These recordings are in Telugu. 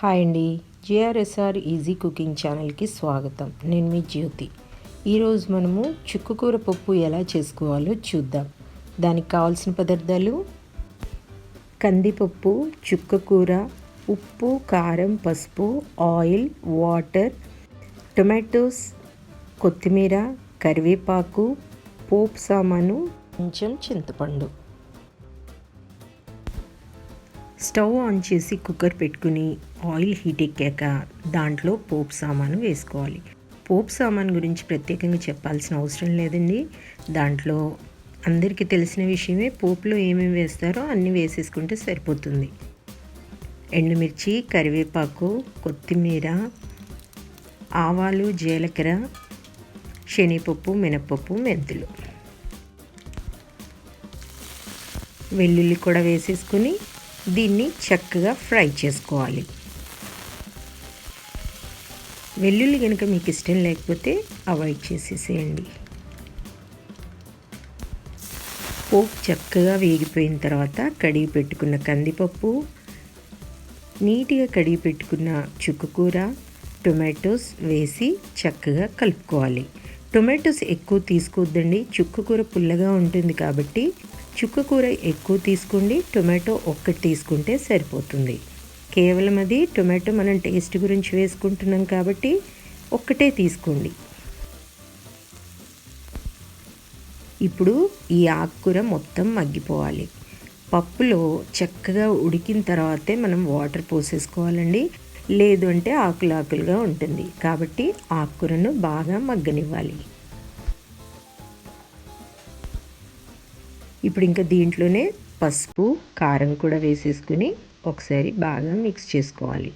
హాయ్ అండి, జిఆర్ఎస్ఆర్ ఈజీ కుకింగ్ ఛానల్కి స్వాగతం. నేను మీ జ్యోతి. ఈరోజు మనము చుక్కకూర పప్పు ఎలా చేసుకోవాలో చూద్దాం. దానికి కావాల్సిన పదార్థాలు: కందిపప్పు, చుక్కకూర, ఉప్పు, కారం, పసుపు, ఆయిల్, వాటర్, టొమాటోస్, కొత్తిమీర, కరివేపాకు, పోపు సామాను, కొంచెం చింతపండు. స్టవ్ ఆన్ చేసి కుక్కర్ పెట్టుకుని ఆయిల్ హీట్ ఎక్కాక దాంట్లో పోపు సామాను వేసుకోవాలి. పోపు సామాను గురించి ప్రత్యేకంగా చెప్పాల్సిన అవసరం లేదండి. దాంట్లో అందరికీ తెలిసిన విషయమే. పోపులో ఏమేమి వేస్తారో అన్నీ వేసేసుకుంటే సరిపోతుంది. ఎండుమిర్చి, కరివేపాకు, కొత్తిమీర, ఆవాలు, జీలకర్ర, శనగపప్పు, మినపప్పు, మెంతులు, వెల్లుల్లి కూడా వేసేసుకుని దీన్ని చక్కగా ఫ్రై చేసుకోవాలి. వెల్లుల్లి కనుక మీకు ఇష్టం లేకపోతే అవాయిడ్ చేసేసేయండి. పోపు చక్కగా వేగిపోయిన తర్వాత కడిగి పెట్టుకున్న కందిపప్పు, నీట్గా కడిగి పెట్టుకున్న చుక్కకూర, టొమాటోస్ వేసి చక్కగా కలుపుకోవాలి. టొమాటోస్ ఎక్కువ తీసుకోవద్దండి, చుక్కకూర పుల్లగా ఉంటుంది కాబట్టి చుక్కకూర ఎక్కువ తీసుకోండి, టొమాటో ఒక్కటి తీసుకుంటే సరిపోతుంది. కేవలం అది టొమాటో మనం టేస్ట్ గురించి వేసుకుంటున్నాం కాబట్టి ఒక్కటే తీసుకోండి. ఇప్పుడు ఈ ఆకుకూర మొత్తం మగ్గిపోవాలి. పప్పులో చక్కగా ఉడికిన తర్వాతే మనం వాటర్ పోసేసుకోవాలండి, లేదు అంటే ఆకులుగా ఉంటుంది. కాబట్టి ఆకుకూరను బాగా మగ్గనివ్వాలి. ఇప్పుడు ఇంకా దీంట్లోనే పసుపు, కారం కూడా వేసేసుకుని ఒకసారి బాగా మిక్స్ చేసుకోవాలి.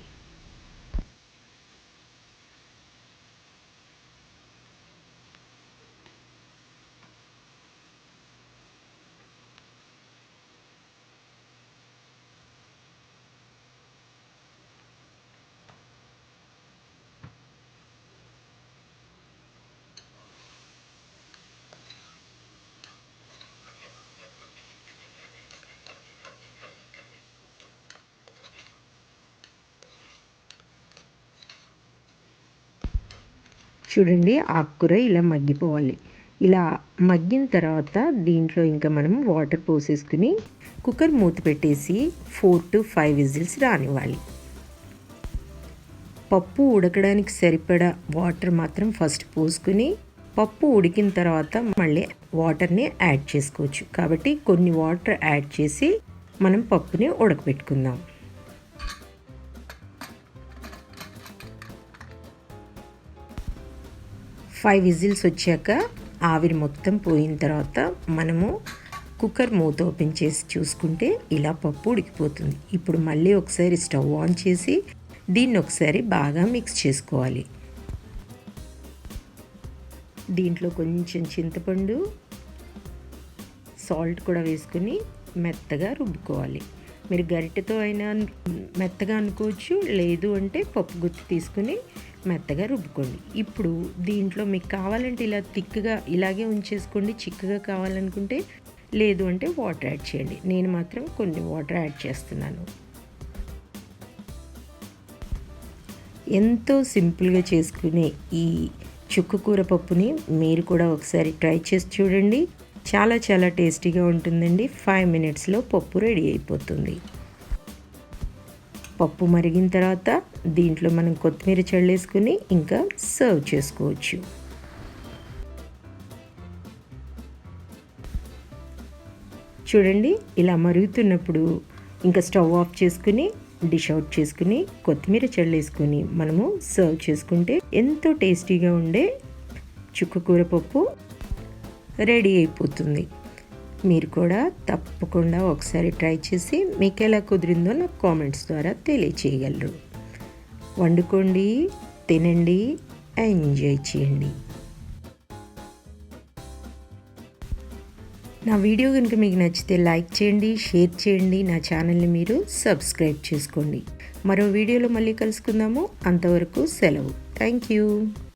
చూడండి, ఆకుకూర ఇలా మగ్గిపోవాలి. ఇలా మగ్గిన తర్వాత దీంట్లో ఇంకా మనం వాటర్ పోసేసుకుని కుక్కర్ మూత పెట్టేసి 4 to 5 విజిల్స్ రానివ్వాలి. పప్పు ఉడకడానికి సరిపడా వాటర్ మాత్రం ఫస్ట్ పోసుకుని పప్పు ఉడికిన తర్వాత మళ్ళీ వాటర్ని యాడ్ చేసుకోవచ్చు. కాబట్టి కొన్ని వాటర్ యాడ్ చేసి మనం పప్పుని ఉడకబెట్టుకుందాం. 5 విజిల్స్ వచ్చాక ఆవిరి మొత్తం పోయిన తర్వాత మనము కుక్కర్ మూత ఓపెన్ చేసి చూసుకుంటే ఇలా పప్పు ఉడికిపోతుంది. ఇప్పుడు మళ్ళీ ఒకసారి స్టవ్ ఆన్ చేసి దీన్ని ఒకసారి బాగా మిక్స్ చేసుకోవాలి. దీంట్లో కొంచెం చింతపండు, సాల్ట్ కూడా వేసుకుని మెత్తగా రుబ్బుకోవాలి. మీరు గరిటెతో అయినా మెత్తగా అనుకోవచ్చు, లేదు అంటే పప్పు గుత్తి తీసుకుని మెత్తగా రుబ్బుకోండి. ఇప్పుడు దీంట్లో మీకు కావాలంటే ఇలా థిక్గా ఇలాగే ఉంచేసుకోండి, చిక్కగా కావాలనుకుంటే, లేదు అంటే వాటర్ యాడ్ చేయండి. నేను మాత్రం కొన్ని వాటర్ యాడ్ చేస్తున్నాను. ఎంతో సింపుల్గా చేసుకునే ఈ చుక్కకూర పప్పుని మీరు కూడా ఒకసారి ట్రై చేసి చూడండి. చాలా చాలా టేస్టీగా ఉంటుందండి. 5 మినిట్స్లో పప్పు రెడీ అయిపోతుంది. పప్పు మరిగిన తర్వాత దీంట్లో మనం కొత్తిమీర చల్లేసుకుని ఇంకా సర్వ్ చేసుకోవచ్చు. చూడండి, ఇలా మరుగుతున్నప్పుడు ఇంకా స్టవ్ ఆఫ్ చేసుకుని డిష్ అవుట్ చేసుకుని కొత్తిమీర చల్లేసుకుని మనము సర్వ్ చేసుకుంటే ఎంతో టేస్టీగా ఉండే చుక్కకూర పప్పు రెడీ అయిపోతుంది. మీరు కూడా తప్పకుండా ఒకసారి ట్రై చేసి మీకు ఎలా కుదిరిందో నాకు కామెంట్స్ ద్వారా తెలియచేయగలరు. వండుకోండి, తినండి, ఎంజాయ్ చేయండి. నా వీడియో కనుక మీకు నచ్చితే లైక్ చేయండి, షేర్ చేయండి. నా ఛానల్ని మీరు సబ్స్క్రైబ్ చేసుకోండి. మరో వీడియోలో మళ్ళీ కలుసుకుందాము. అంతవరకు సెలవు. Thank you.